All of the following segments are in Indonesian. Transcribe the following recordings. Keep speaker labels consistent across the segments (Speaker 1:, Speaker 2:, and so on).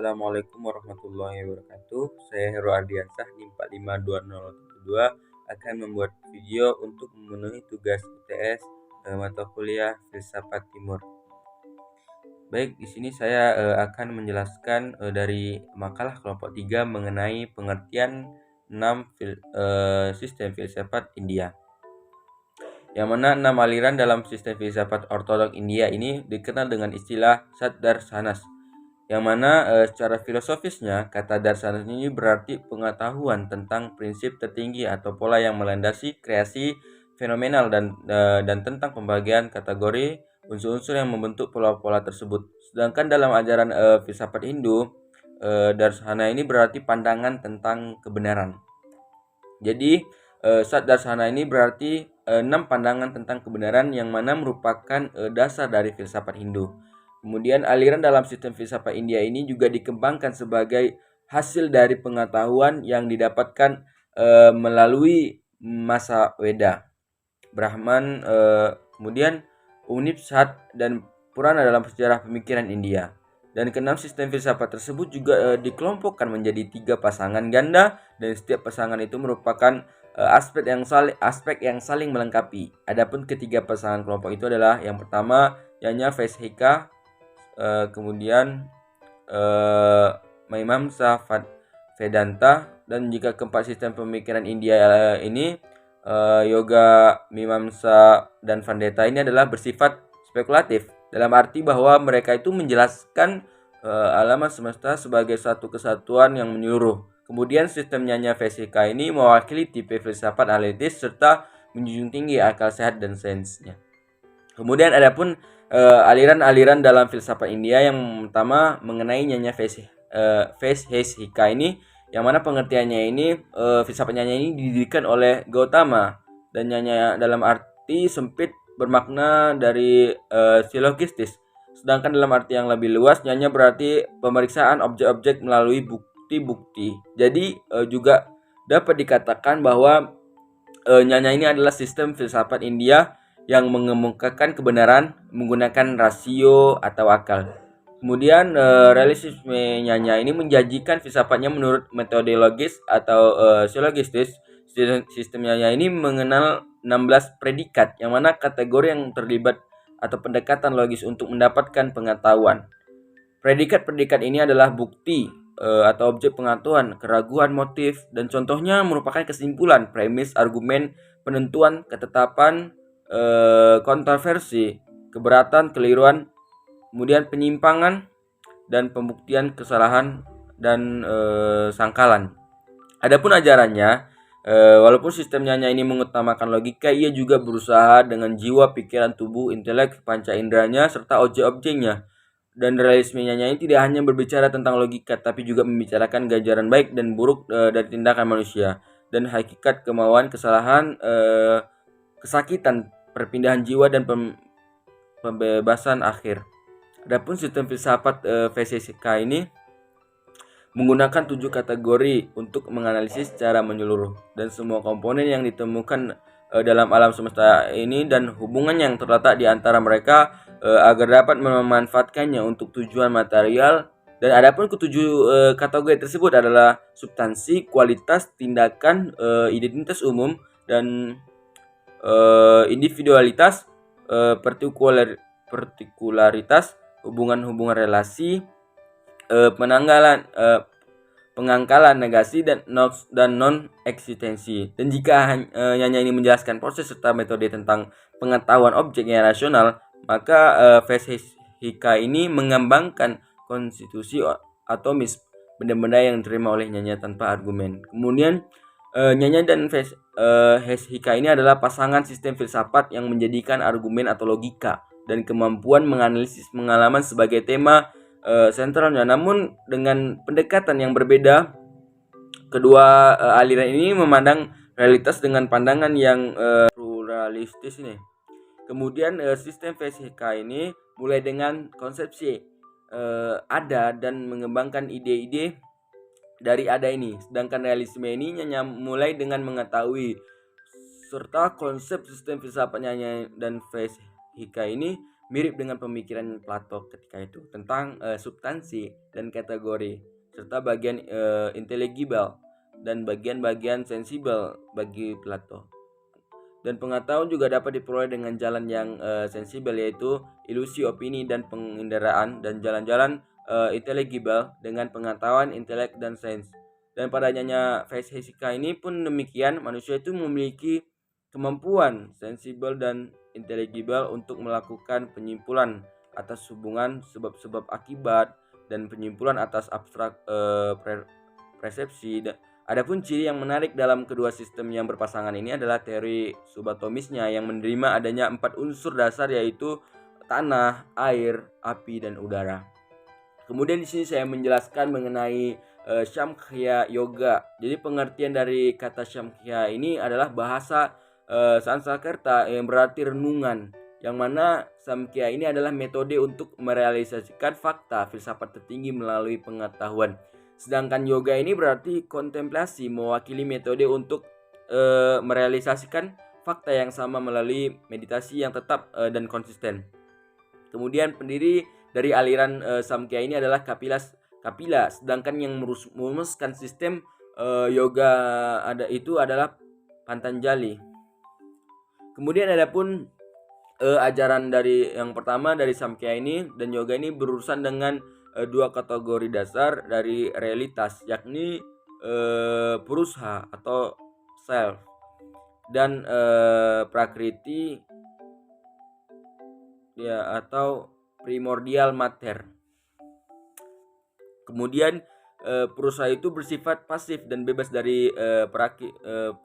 Speaker 1: Assalamualaikum warahmatullahi wabarakatuh. Saya Heru Ardiansah di 452012 akan membuat video untuk memenuhi tugas UTS mata kuliah Filsafat Timur. Baik, di sini saya akan menjelaskan dari makalah kelompok 3 mengenai pengertian 6 sistem filsafat India. Yang mana 6 aliran dalam sistem filsafat ortodok India ini dikenal dengan istilah Saddarsanas. Yang mana secara filosofisnya kata darsanas ini berarti pengetahuan tentang prinsip tertinggi atau pola yang melandasi kreasi fenomenal dan tentang pembagian kategori unsur-unsur yang membentuk pola-pola tersebut. Sedangkan dalam ajaran filsafat Hindu, darsana ini berarti pandangan tentang kebenaran. Jadi Saddarsana ini berarti 6 pandangan tentang kebenaran yang mana merupakan dasar dari filsafat Hindu. Kemudian aliran dalam sistem filsafat India ini juga dikembangkan sebagai hasil dari pengetahuan yang didapatkan melalui masa Weda, Brahman, kemudian Upanishad dan Purana dalam sejarah pemikiran India. Dan keenam sistem filsafat tersebut juga dikelompokkan menjadi 3 pasangan ganda, dan setiap pasangan itu merupakan aspek yang saling melengkapi. Adapun ketiga pasangan kelompok itu adalah yang pertama Yanya Vaisheshika, kemudian Mimamsa Vedanta, dan jika keempat sistem pemikiran India ini Yoga, Mimamsa, dan Vedanta ini adalah bersifat spekulatif, dalam arti bahwa mereka itu menjelaskan alam semesta sebagai satu kesatuan yang menyeluruh. Kemudian sistem Yanya Vaisheshika ini mewakili tipe filsafat analitis serta menjunjung tinggi akal sehat dan sainsnya. Kemudian adapun aliran-aliran dalam filsafat India yang pertama mengenai Yanya Vaisheshika ini, yang mana pengertiannya ini filsafat Yanya ini didirikan oleh Gautama, dan Yanya dalam arti sempit bermakna dari silogistis. Sedangkan dalam arti yang lebih luas, Yanya berarti pemeriksaan objek-objek melalui bukti-bukti. Jadi juga dapat dikatakan bahwa Yanya ini adalah sistem filsafat India yang mengemukakan kebenaran menggunakan rasio atau akal. Kemudian realisme Yanya ini menjanjikan filsafatnya menurut metode logis atau silogistis. Sistem Yanya ini mengenal 16 predikat, yang mana kategori yang terlibat atau pendekatan logis untuk mendapatkan pengetahuan. Predikat-predikat ini adalah bukti atau objek pengetahuan, keraguan, motif, dan contohnya merupakan kesimpulan, premis, argumen, penentuan, ketetapan, kontroversi, keberatan, keliruan, kemudian penyimpangan, dan pembuktian kesalahan dan sangkalan. Adapun ajarannya, walaupun sistemnya ini mengutamakan logika, ia juga berusaha dengan jiwa, pikiran, tubuh, intelek, panca inderanya, serta objek-objeknya. Dan realismenya ini tidak hanya berbicara tentang logika, tapi juga membicarakan ganjaran baik dan buruk dari tindakan manusia, dan hakikat, kemauan, kesalahan, kesakitan, perpindahan jiwa, dan pembebasan akhir. Adapun sistem filsafat Vaisheshika ini menggunakan 7 kategori untuk menganalisis secara menyeluruh dan semua komponen yang ditemukan dalam alam semesta ini dan hubungan yang terletak di antara mereka agar dapat memanfaatkannya untuk tujuan material. Dan adapun ketujuh kategori tersebut adalah substansi, kualitas, tindakan, identitas umum, dan individualitas, partikularitas, hubungan-hubungan relasi, pengangkalan, negasi, dan non eksistensi. Dan jika hanya ini menjelaskan proses serta metode tentang pengetahuan objek yang rasional, maka Vaisheshika ini mengembangkan konstitusi atomis, benda-benda yang diterima oleh Yanya tanpa argumen. Kemudian Yanya dan Vaisheshika ini adalah pasangan sistem filsafat yang menjadikan argumen atau logika dan kemampuan menganalisis pengalaman sebagai tema sentralnya. Namun dengan pendekatan yang berbeda, kedua aliran ini memandang realitas dengan pandangan yang pluralistis ini. Kemudian sistem Vaisheshika ini mulai dengan konsepsi ada dan mengembangkan ide-ide dari ada ini. Sedangkan realisme ini hanya mulai dengan mengetahui serta konsep sistem filsafatnya dan Vaisheshika ini mirip dengan pemikiran Plato ketika itu tentang substansi dan kategori, serta bagian intelligible dan bagian-bagian sensibel bagi Plato. Dan pengetahuan juga dapat diperoleh dengan jalan yang sensibel, yaitu ilusi, opini, dan penginderaan, dan jalan-jalan intelligible dengan pengetahuan intelek dan sains. Dan pada nyanyi fisika ini pun demikian, manusia itu memiliki kemampuan sensibel dan intelligible untuk melakukan penyimpulan atas hubungan sebab-sebab akibat dan penyimpulan atas abstrak persepsi. Adapun ciri yang menarik dalam kedua sistem yang berpasangan ini adalah teori subatomisnya yang menerima adanya 4 unsur dasar, yaitu tanah, air, api, dan udara. Kemudian di sini saya menjelaskan mengenai Samkhya Yoga. Jadi pengertian dari kata Samkhya ini adalah bahasa Sanskerta yang berarti renungan, yang mana Samkhya ini adalah metode untuk merealisasikan fakta filsafat tertinggi melalui pengetahuan. Sedangkan yoga ini berarti kontemplasi, mewakili metode untuk merealisasikan fakta yang sama melalui meditasi yang tetap dan konsisten. Kemudian pendiri dari aliran Samkhya ini adalah Kapila, sedangkan yang merumuskan sistem yoga itu adalah Patanjali. Kemudian adapun ajaran dari yang pertama dari Samkhya ini dan yoga ini berurusan dengan dua kategori dasar dari realitas, yakni purusha atau self dan prakriti ya atau primordial matter. Kemudian purusha itu bersifat pasif dan bebas dari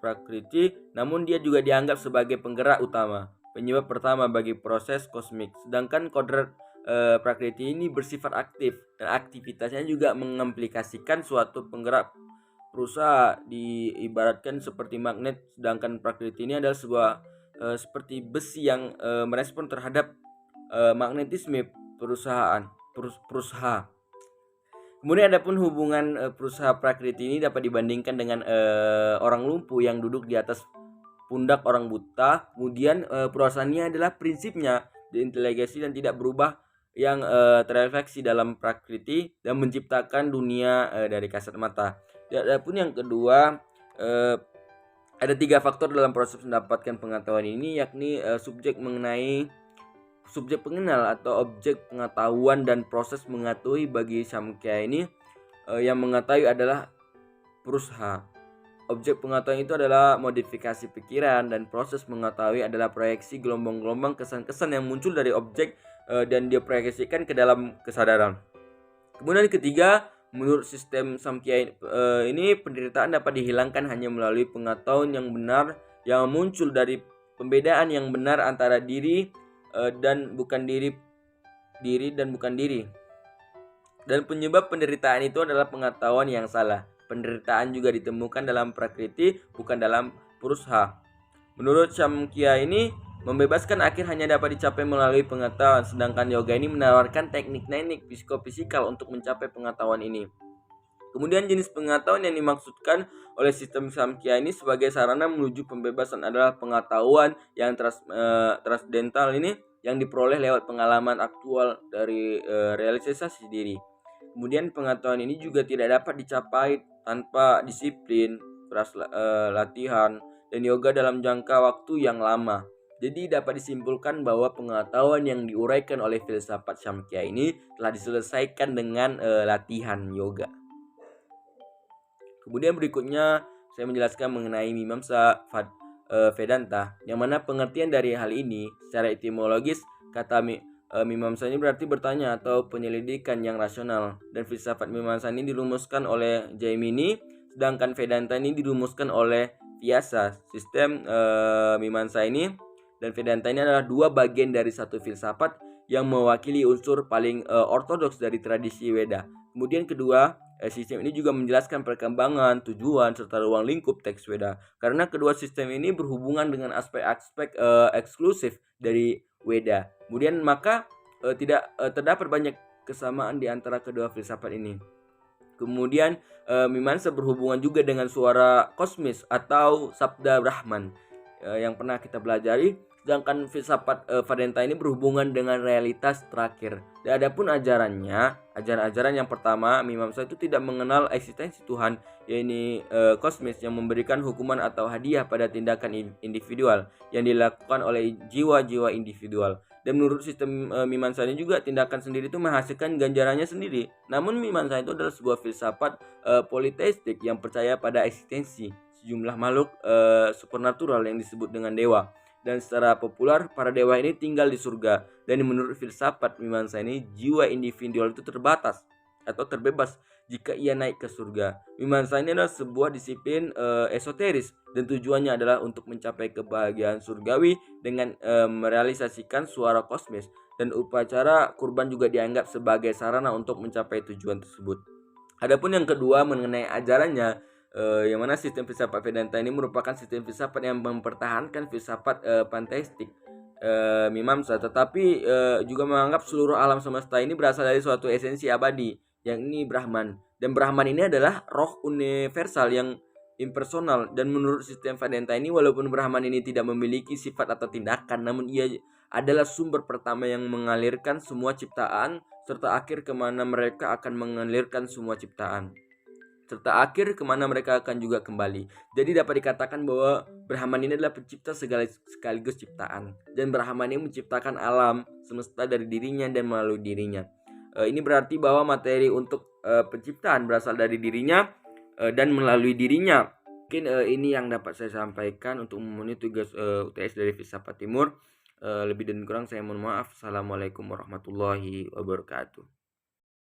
Speaker 1: prakriti, namun dia juga dianggap sebagai penggerak utama, penyebab pertama bagi proses kosmik. Sedangkan kodrat prakriti ini bersifat aktif dan aktivitasnya juga mengimplikasikan suatu penggerak. Purusha diibaratkan seperti magnet, sedangkan prakriti ini adalah sebuah seperti besi yang merespon terhadap magnetisme purusha. Kemudian adapun hubungan purusha prakriti ini dapat dibandingkan dengan orang lumpuh yang duduk di atas pundak orang buta. Kemudian purusanya adalah prinsipnya diinteligasi dan tidak berubah, yang terrefleksi dalam prakriti dan menciptakan dunia dari kasat mata. Adapun yang kedua, ada 3 faktor dalam proses mendapatkan pengetahuan ini, yakni subjek pengenal atau objek pengetahuan dan proses mengetahui. Bagi Samkhya ini yang mengetahui adalah purusha. Objek pengetahuan itu adalah modifikasi pikiran, dan proses mengetahui adalah proyeksi gelombang-gelombang kesan-kesan yang muncul dari objek dan diproyeksikan ke dalam kesadaran. Kemudian ketiga, menurut sistem Samkhya ini penderitaan dapat dihilangkan hanya melalui pengetahuan yang benar yang muncul dari pembedaan yang benar antara diri dan bukan diri dan bukan diri. Dan penyebab penderitaan itu adalah pengetahuan yang salah. Penderitaan juga ditemukan dalam prakriti, bukan dalam purusha. Menurut Samkhya ini, membebaskan akhir hanya dapat dicapai melalui pengetahuan, sedangkan yoga ini menawarkan teknik-teknik psikofisikal untuk mencapai pengetahuan ini. Kemudian jenis pengetahuan yang dimaksudkan oleh sistem Samkhya ini sebagai sarana menuju pembebasan adalah pengetahuan yang transcendental ini, yang diperoleh lewat pengalaman aktual dari realisasi diri. Kemudian pengetahuan ini juga tidak dapat dicapai tanpa disiplin, latihan, dan yoga dalam jangka waktu yang lama. Jadi dapat disimpulkan bahwa pengetahuan yang diuraikan oleh filsafat Samkhya ini telah diselesaikan dengan latihan yoga. Kemudian berikutnya saya menjelaskan mengenai Mimamsa Vedanta, yang mana pengertian dari hal ini secara etimologis, kata Mimamsa ini berarti bertanya atau penyelidikan yang rasional, dan filsafat Mimamsa ini dirumuskan oleh Jaimini, sedangkan Vedanta ini dirumuskan oleh Vyasa. Sistem Mimamsa ini dan Vedanta ini adalah dua bagian dari satu filsafat yang mewakili unsur paling ortodoks dari tradisi Weda. Kemudian kedua, sistem ini juga menjelaskan perkembangan, tujuan, serta ruang lingkup teks Weda, karena kedua sistem ini berhubungan dengan aspek-aspek eksklusif dari Weda. Kemudian maka tidak terdapat banyak kesamaan di antara kedua filsafat ini. Kemudian Mimamsa berhubungan juga dengan suara kosmis atau sabda Brahman yang pernah kita pelajari. Sedangkan filsafat Vedanta ini berhubungan dengan realitas terakhir. Dan adapun ajaran yang pertama, Mimamsa itu tidak mengenal eksistensi Tuhan, yaitu kosmis yang memberikan hukuman atau hadiah pada tindakan individual yang dilakukan oleh jiwa-jiwa individual. Dan menurut sistem Mimamsa ini juga tindakan sendiri itu menghasilkan ganjarannya sendiri. Namun Mimamsa itu adalah sebuah filsafat politeistik yang percaya pada eksistensi sejumlah makhluk supernatural yang disebut dengan dewa. Dan secara populer para dewa ini tinggal di surga. Dan menurut filsafat Mimamsa ini, jiwa individual itu terbatas atau terbebas jika ia naik ke surga. Mimamsa ini adalah sebuah disiplin esoteris dan tujuannya adalah untuk mencapai kebahagiaan surgawi dengan merealisasikan suara kosmis, dan upacara kurban juga dianggap sebagai sarana untuk mencapai tujuan tersebut. Adapun yang kedua mengenai ajarannya, yang mana sistem filsafat Vedanta ini merupakan sistem filsafat yang mempertahankan filsafat panteistik Mimamsa, tetapi juga menganggap seluruh alam semesta ini berasal dari suatu esensi abadi, yakni Brahman. Dan Brahman ini adalah roh universal yang impersonal. Dan menurut sistem Vedanta ini, walaupun Brahman ini tidak memiliki sifat atau tindakan, namun ia adalah sumber pertama yang mengalirkan semua ciptaan, serta akhir kemana mereka akan mengalirkan semua ciptaan, serta akhir kemana mereka akan juga kembali. Jadi dapat dikatakan bahwa Brahman ini adalah pencipta sekaligus ciptaan, dan Brahman ini menciptakan alam semesta dari dirinya dan melalui dirinya. Ini berarti bahwa materi untuk penciptaan berasal dari dirinya dan melalui dirinya. Mungkin ini yang dapat saya sampaikan untuk memenuhi tugas UTS dari Filsafat Timur. Lebih dan kurang saya mohon maaf. Assalamualaikum warahmatullahi wabarakatuh.